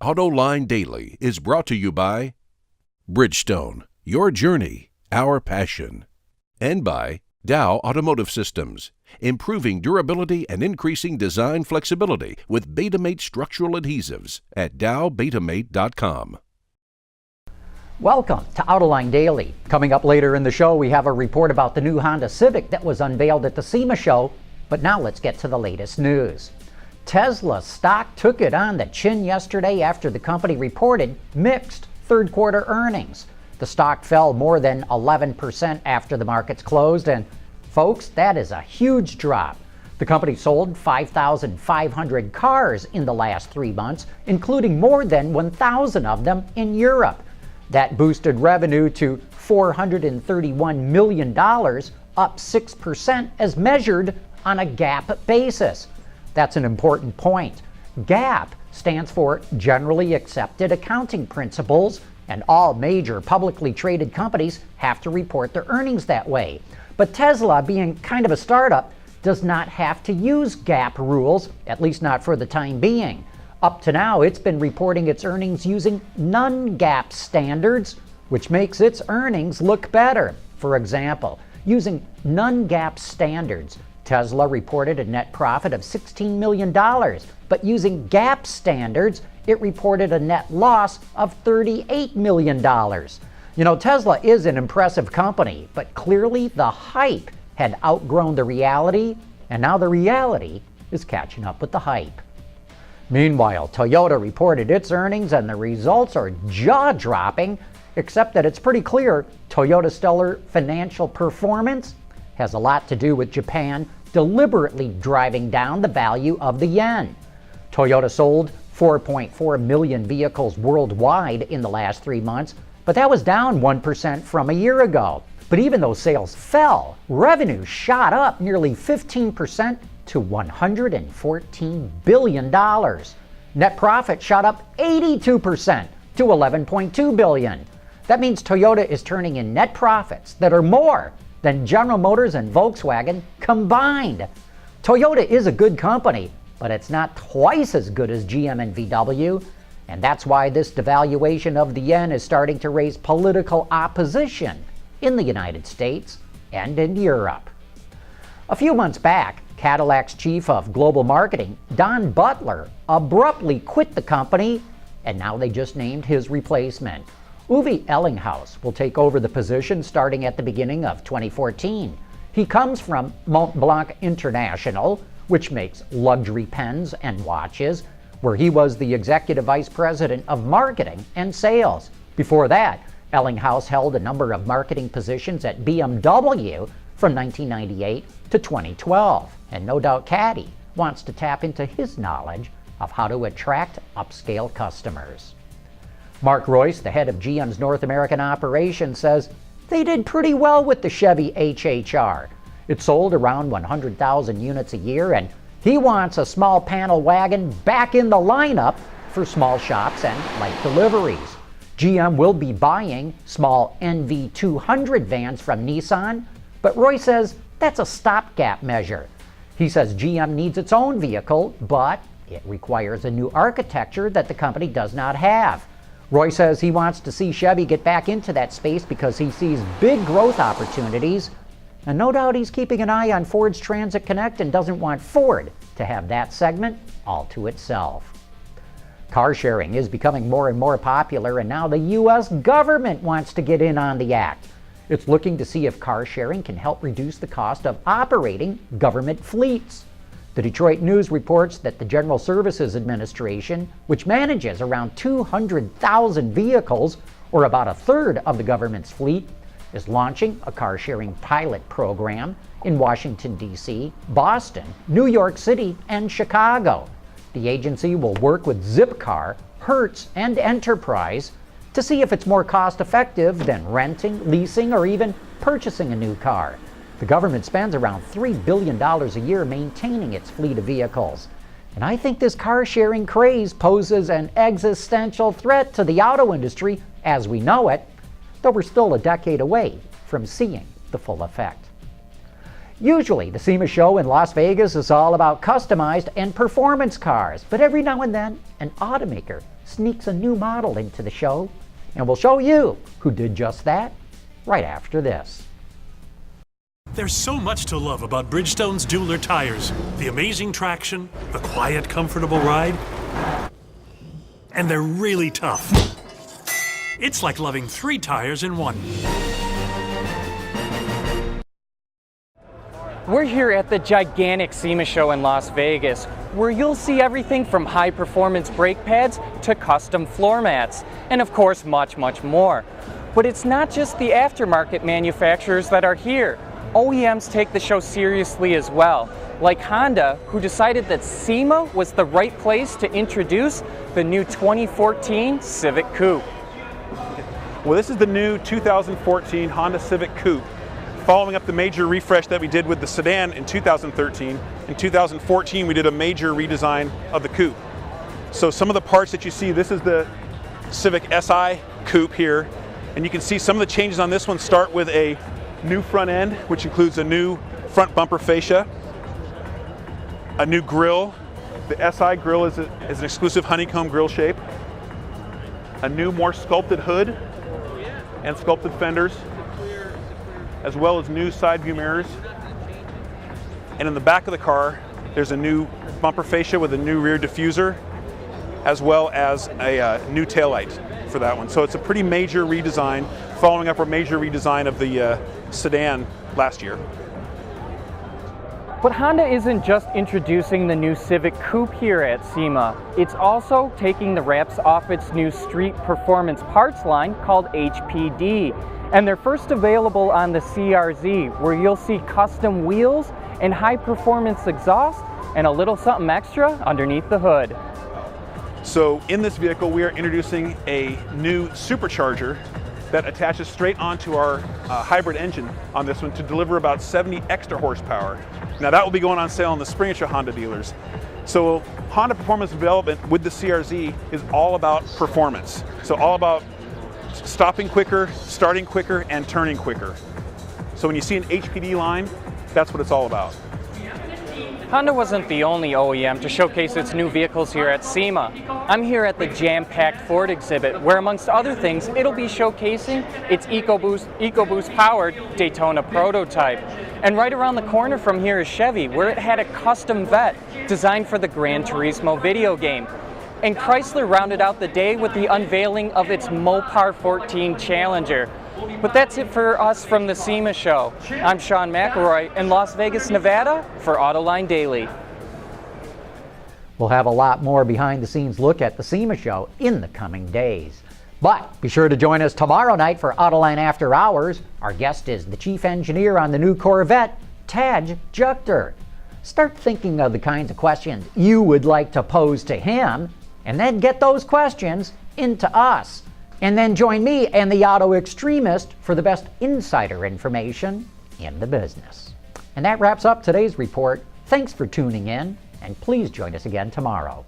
Autoline Daily is brought to you by Bridgestone, your journey, our passion, and by Dow Automotive Systems, improving durability and increasing design flexibility with Betamate structural adhesives at dowbetamate.com. Welcome to Autoline Daily. Coming up later in the show, we have a report about the new Honda Civic that was unveiled at the SEMA show. But now let's get to the latest news. Tesla stock took it on the chin yesterday after the company reported mixed third quarter earnings. The stock fell more than 11% after the markets closed, and folks, that is a huge drop. The company sold 5,500 cars in the last 3 months, including more than 1,000 of them in Europe. That boosted revenue to $431 million, up 6% as measured on a GAAP basis. That's an important point. GAAP stands for Generally Accepted Accounting Principles, and all major publicly traded companies have to report their earnings that way. But Tesla, being kind of a startup, does not have to use GAAP rules, at least not for the time being. Up to now, it's been reporting its earnings using non-GAAP standards, which makes its earnings look better. For example, using non-GAAP standards, Tesla reported a net profit of $16 million, but using GAAP standards, it reported a net loss of $38 million. You know, Tesla is an impressive company, but clearly the hype had outgrown the reality, and now the reality is catching up with the hype. Meanwhile, Toyota reported its earnings, and the results are jaw-dropping, except that it's pretty clear Toyota's stellar financial performance has a lot to do with Japan deliberately driving down the value of the yen. Toyota sold 4.4 million vehicles worldwide in the last 3 months, but that was down 1% from a year ago. But even though sales fell, revenue shot up nearly 15% to $114 billion. Net profit shot up 82% to $11.2 billion. That means Toyota is turning in net profits that are more than General Motors and Volkswagen combined. Toyota is a good company, but it's not twice as good as GM and VW, and that's why this devaluation of the yen is starting to raise political opposition in the United States and in Europe. A few months back, Cadillac's chief of global marketing, Don Butler, abruptly quit the company, and now they just named his replacement. Uwe Ellinghaus will take over the position starting at the beginning of 2014. He comes from Montblanc International, which makes luxury pens and watches, where he was the executive vice president of marketing and sales. Before that, Ellinghaus held a number of marketing positions at BMW from 1998 to 2012. And no doubt Caddy wants to tap into his knowledge of how to attract upscale customers. Mark Royce, the head of GM's North American operation, says they did pretty well with the Chevy HHR. It sold around 100,000 units a year, and he wants a small panel wagon back in the lineup for small shops and light deliveries. GM will be buying small NV200 vans from Nissan, but Roy says that's a stopgap measure. He says GM needs its own vehicle, but it requires a new architecture that the company does not have. Roy says he wants to see Chevy get back into that space because he sees big growth opportunities, and no doubt he's keeping an eye on Ford's Transit Connect and doesn't want Ford to have that segment all to itself. Car sharing is becoming more and more popular, and now the U.S. government wants to get in on the act. It's looking to see if car sharing can help reduce the cost of operating government fleets. The Detroit News reports that the General Services Administration, which manages around 200,000 vehicles, or about a third of the government's fleet, is launching a car-sharing pilot program in Washington, D.C., Boston, New York City, and Chicago. The agency will work with Zipcar, Hertz, and Enterprise to see if it's more cost-effective than renting, leasing, or even purchasing a new car. The government spends around $3 billion a year maintaining its fleet of vehicles. And I think this car-sharing craze poses an existential threat to the auto industry as we know it, though we're still a decade away from seeing the full effect. Usually, the SEMA show in Las Vegas is all about customized and performance cars, but every now and then, an automaker sneaks a new model into the show, and we'll show you who did just that right after this. There's so much to love about Bridgestone's Dueler tires. The amazing traction, the quiet, comfortable ride, and they're really tough. It's like loving 3 tires in one. We're here at the gigantic SEMA show in Las Vegas, where you'll see everything from high-performance brake pads to custom floor mats, and of course much, much more. But it's not just the aftermarket manufacturers that are here. OEMs take the show seriously as well, like Honda, who decided that SEMA was the right place to introduce the new 2014 Civic Coupe. Well, this is the new 2014 Honda Civic Coupe, following up the major refresh that we did with the sedan in 2013. In 2014, we did a major redesign of the coupe. So some of the parts that you see, this is the Civic Si Coupe here, and you can see some of the changes on this one start with a new front end, which includes a new front bumper fascia, a new grille. The Si grille is an exclusive honeycomb grille shape, a new, more sculpted hood and sculpted fenders, as well as new side view mirrors. And in the back of the car, there's a new bumper fascia with a new rear diffuser, as well as a new taillight for that one. So it's a pretty major redesign, following up our major redesign of the sedan last year. But Honda isn't just introducing the new Civic Coupe here at SEMA. It's also taking the wraps off its new street performance parts line called HPD. And they're first available on the CRZ, where you'll see custom wheels and high-performance exhaust and a little something extra underneath the hood. So in this vehicle, we are introducing a new supercharger that attaches straight onto our hybrid engine on this one to deliver about 70 extra horsepower. Now that will be going on sale in the spring at your Honda dealers. So Honda Performance Development with the CRZ is all about performance. So all about stopping quicker, starting quicker, and turning quicker. So when you see an HPD line, that's what it's all about. Honda wasn't the only OEM to showcase its new vehicles here at SEMA. I'm here at the jam-packed Ford exhibit, where amongst other things, it'll be showcasing its EcoBoost-powered Daytona prototype. And right around the corner from here is Chevy, where it had a custom vet designed for the Gran Turismo video game. And Chrysler rounded out the day with the unveiling of its Mopar 14 Challenger. But that's it for us from the SEMA show. I'm Sean McElroy in Las Vegas, Nevada for Autoline Daily. We'll have a lot more behind-the-scenes look at the SEMA show in the coming days. But be sure to join us tomorrow night for Autoline After Hours. Our guest is the chief engineer on the new Corvette, Taj Jukter. Start thinking of the kinds of questions you would like to pose to him, and then get those questions into us. And then join me and the Auto Extremist for the best insider information in the business. And that wraps up today's report. Thanks for tuning in, and please join us again tomorrow.